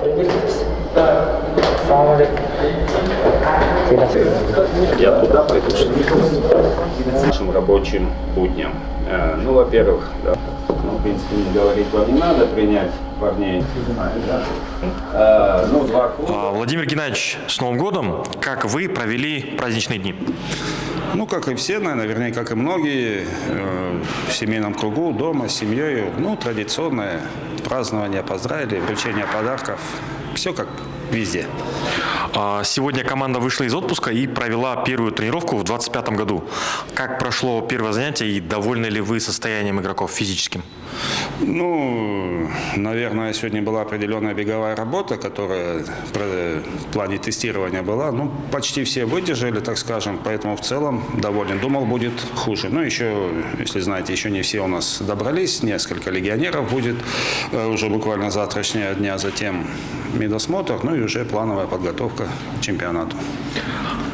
Я туда пойду, нашим рабочим будням. Ну, во-первых, да, в принципе, не говорить вам не надо, принять парней. Ну, два клуба. Владимир Геннадьевич, с Новым годом! Как вы провели праздничные дни? Ну, как и все, наверное, вернее, как и многие, в семейном кругу, дома, с семьей. Ну, традиционное празднование, поздравили, вручение подарков. Все как везде. Сегодня команда вышла из отпуска и провела первую тренировку в 2025 году. Как прошло первое занятие и довольны ли вы состоянием игроков физическим? Ну, наверное, сегодня была определенная беговая работа, которая в плане тестирования была. Ну, почти все выдержали, так скажем, поэтому в целом доволен. Думал, будет хуже. Но еще, если знаете, еще не все у нас добрались. Несколько легионеров будет уже буквально завтрашнего дня, затем медосмотр, ну и уже плановая подготовка к чемпионату.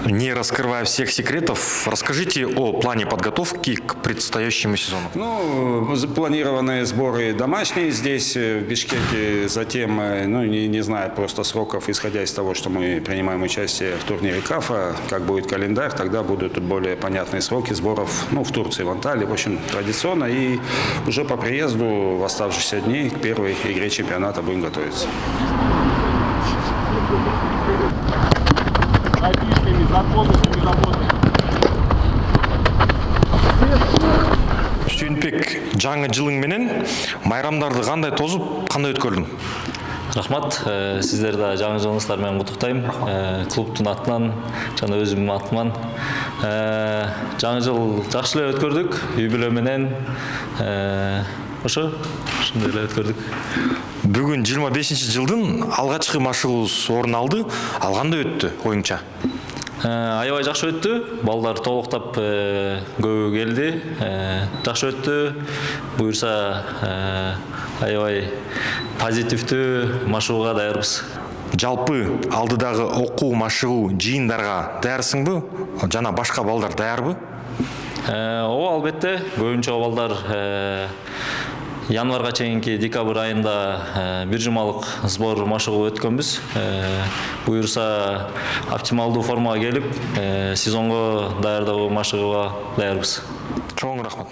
Не раскрывая всех секретов, расскажите о плане подготовки к предстоящему сезону. Ну, запланированные сборы домашние здесь, в Бишкеке, затем, ну, не знаю просто сроков, исходя из того, что мы принимаем участие в турнире КАФа, как будет календарь, тогда будут более понятные сроки сборов, ну, в Турции, в Анталии, в общем, традиционно, и уже по приезду в оставшиеся дни к первой игре чемпионата будем готовиться. Сүйінбек, жаңы жылың менен майрамдарды қандай тозып, қандай өткөрдің? Рахмат, сіздерді жаңы жылыңыздар менен құттықтаймын. Клубтың атынан, жана өзімнің атыман. Жаңы жыл жақсы эле өткөрдүк, юбилей менен. Ошондой эле өткөрдүк. Бүгін 25-жылдың алғашқы машығыз орын алды, алғандай өтті ойыңча? Аябай жакшы өттү. Балдар толуктап көбү келди. Жакшы өттү. Буюрса аябай позитивдүү машыгууга даярбыз. Жалпы алдыдагы окуу, машыгуу, жыйындарга даярсыңбы? Жана башка балдар даярбы? Ооба, албетте. Көбүнчө балдар январга чейинки декабрь айында бир жумалык сбор машыгуу өткөнбүз. Буюрса оптималдуу формага келип, сезонго даярдоо машыгууга даярбыз. Чоң рахмат.